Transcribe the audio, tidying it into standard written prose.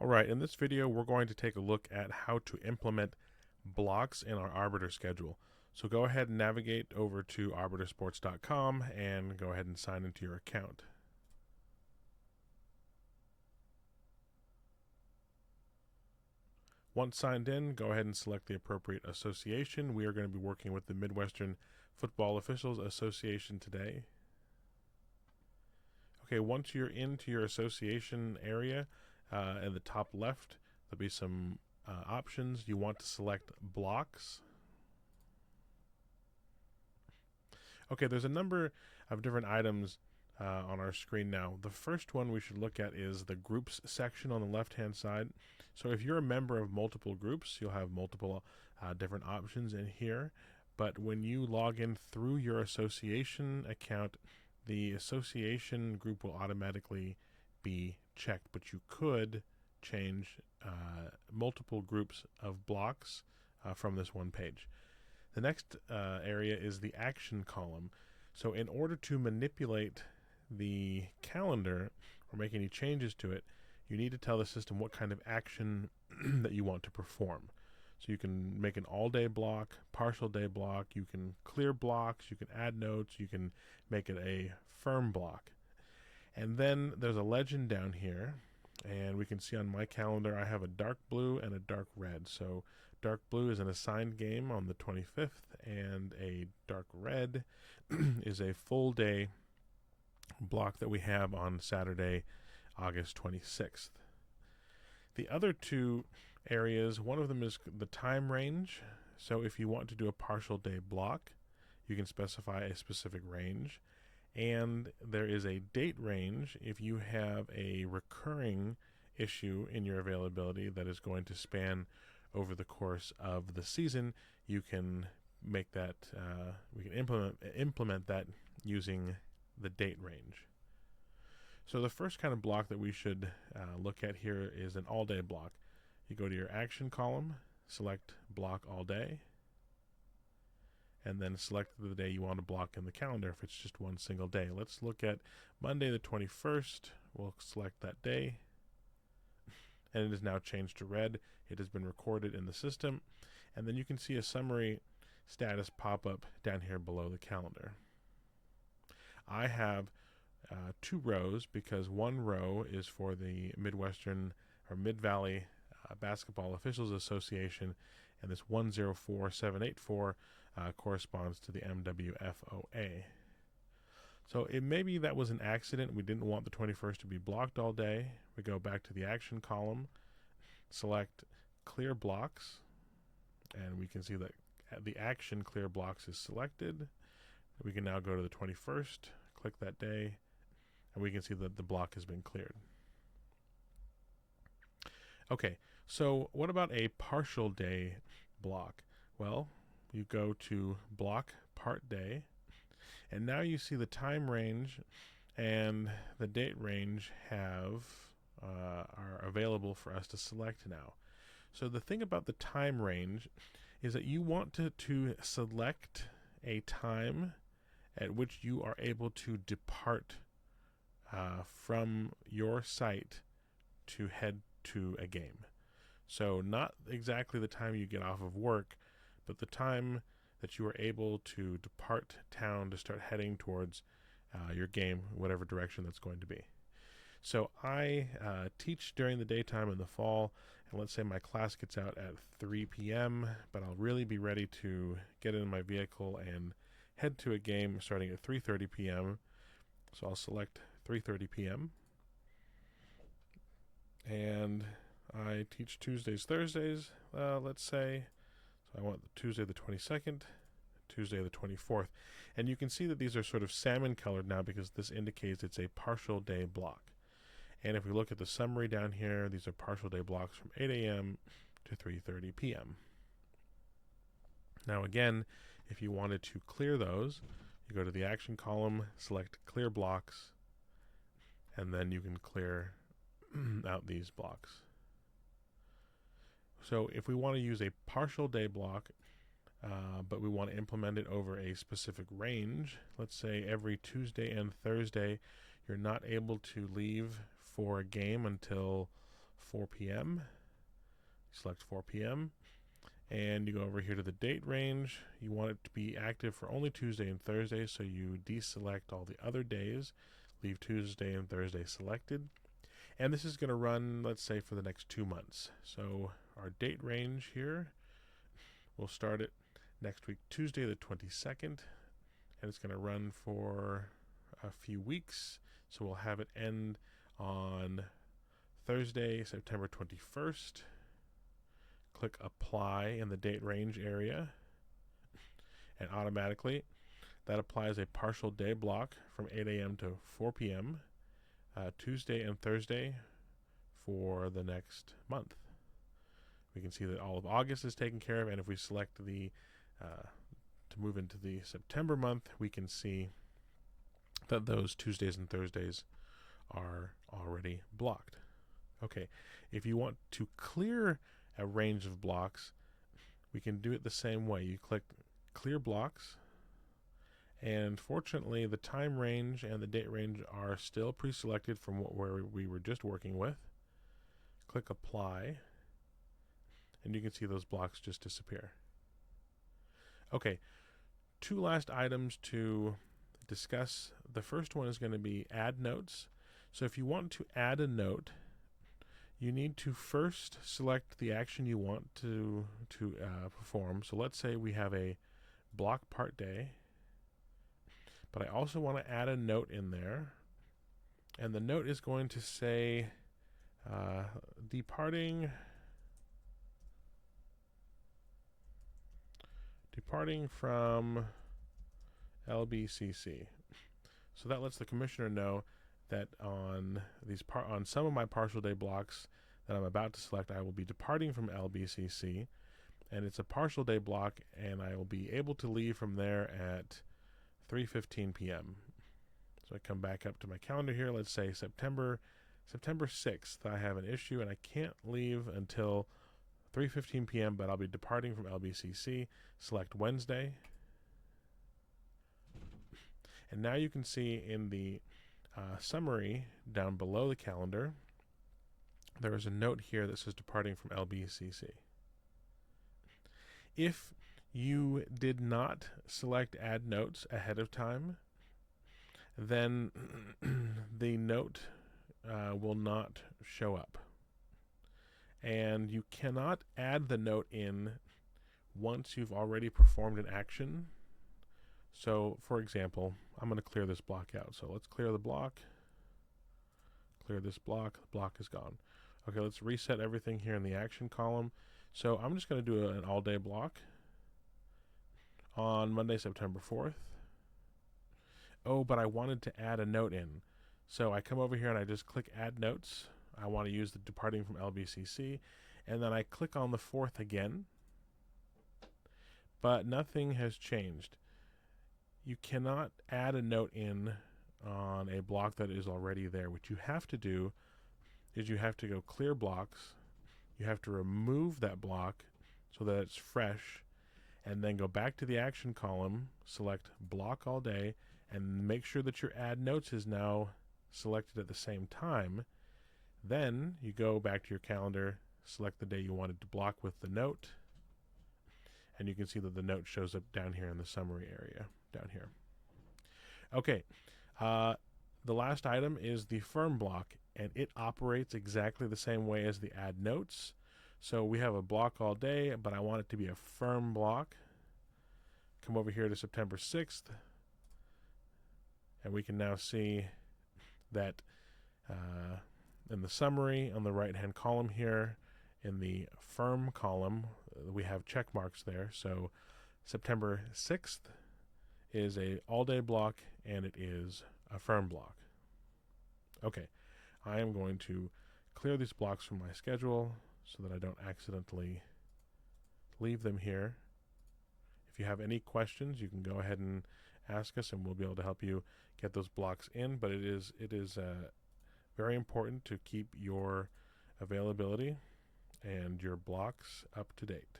Alright, in this video we're going to take a look at how to implement blocks in our Arbiter schedule. So go ahead and navigate over to arbitersports.com and go ahead and sign into your account. Once signed in, go ahead and select the appropriate association. We are going to be working with the Midwestern Football Officials Association today. Okay, once you're into your association area, in the top left, there'll be some options. You want to select blocks. Okay, there's a number of different items on our screen now. The first one we should look at is the groups section on the left-hand side. So if you're a member of multiple groups, you'll have multiple different options in here. But when you log in through your association account, the association group will automatically be checked, but you could change multiple groups of blocks from this one page. The next area is the action column. So in order to manipulate the calendar or make any changes to it, you need to tell the system what kind of action that you want to perform. So you can make an all-day block, partial day block, you can clear blocks, you can add notes, you can make it a firm block. And then there's a legend down here, and we can see on my calendar I have a dark blue and a dark red. So dark blue is an assigned game on the 25th, and a dark red is a full day block that we have on Saturday, August 26th. The other two areas, one of them is the time range. So if you want to do a partial day block, you can specify a specific range. And there is a date range if you have a recurring issue in your availability that is going to span over the course of the season. You can make that, we can implement that using the date range. So the first kind of block that we should look at here is an all-day block. You go to your action column, select block all day, and then select the day you want to block in the calendar if it's just one single day. Let's look at Monday the 21st. We'll select that day, and it is now changed to red. It has been recorded in the system, and then you can see a summary status pop up down here below the calendar. I have two rows because one row is for the Midwestern or Mid-Valley Basketball Officials Association, and this 104784 corresponds to the MWFOA. So it maybe that was an accident. We didn't want the 21st to be blocked all day. We go back to the action column, select clear blocks, and we can see that the action clear blocks is selected. We can now go to the 21st, click that day, and we can see that the block has been cleared. Okay, so what about a partial day block? Well, you go to block part day, and now you see the time range and the date range are available for us to select now. So the thing about the time range is that you want to select a time at which you are able to depart from your site to head to a game. So not exactly the time you get off of work, but the time that you are able to depart town to start heading towards your game, whatever direction that's going to be. So I teach during the daytime in the fall, and let's say my class gets out at 3 p.m., but I'll really be ready to get in my vehicle and head to a game starting at 3:30 p.m. So I'll select 3:30 p.m. and I teach Tuesdays, Thursdays, let's say. So I want Tuesday the 22nd, Tuesday the 24th. And you can see that these are sort of salmon colored now because this indicates it's a partial day block. And if we look at the summary down here, these are partial day blocks from 8 a.m. to 3:30 p.m. Now again, if you wanted to clear those, you go to the action column, select clear blocks, and then you can clear out these blocks. So if we want to use a partial day block, but we want to implement it over a specific range, let's say every Tuesday and Thursday you're not able to leave for a game until 4 p.m. Select 4 p.m. and you go over here to the date range. You want it to be active for only Tuesday and Thursday, so you deselect all the other days, leave Tuesday and Thursday selected. And this is going to run, let's say, for the next 2 months. So our date range here, we'll start it next week, Tuesday the 22nd, and it's going to run for a few weeks. So we'll have it end on Thursday, September 21st. Click apply in the date range area, and automatically that applies a partial day block from 8 a.m. to 4 p.m. Tuesday and Thursday for the next month. We can see that all of August is taken care of, and if we select the to move into the September month, we can see that those Tuesdays and Thursdays are already blocked. Okay, if you want to clear a range of blocks, we can do it the same way. You click clear blocks, and fortunately the time range and the date range are still pre-selected from where we were just working with. Click apply, and you can see those blocks just disappear. Okay, 2 last items to discuss. The first one is going to be add notes. So if you want to add a note, you need to first select the action you want to perform. So let's say we have a block part day, but I also want to add a note in there, and the note is going to say departing from LBCC. So that lets the commissioner know that on some of my partial day blocks that I'm about to select, I will be departing from LBCC, and it's a partial day block, and I will be able to leave from there at 3:15 p.m. So I come back up to my calendar here. Let's say September 6th. I have an issue, and I can't leave until 3:15 p.m., but I'll be departing from LBCC. Select Wednesday. And now you can see in the summary down below the calendar, there is a note here that says departing from LBCC. If you did not select add notes ahead of time, then the note will not show up. And you cannot add the note in once you've already performed an action. So, for example, I'm going to clear this block out. So let's clear the block. Clear this block. The block is gone. Okay, let's reset everything here in the action column. So I'm just going to do an all-day block on Monday, September 4th. Oh, but I wanted to add a note in. So I come over here and I just click Add Notes. I want to use the departing from LBCC. And then I click on the 4th again. But nothing has changed. You cannot add a note in on a block that is already there. What you have to do is you have to go clear blocks. You have to remove that block so that it's fresh, and then go back to the action column, select block all day, and make sure that your add notes is now selected at the same time. Then you go back to your calendar, select the day you wanted to block with the note, and you can see that the note shows up down here in the summary area down here. Okay, the last item is the firm block, and it operates exactly the same way as the add notes. So we have a block all day, but I want it to be a firm block. Come over here to September 6th, and we can now see that in the summary on the right-hand column here, in the firm column, we have check marks there. So September 6th is a all-day block, and it is a firm block. Okay, I am going to clear these blocks from my schedule so that I don't accidentally leave them here. If you have any questions, you can go ahead and ask us, and we'll be able to help you get those blocks in. But it is very important to keep your availability and your blocks up to date.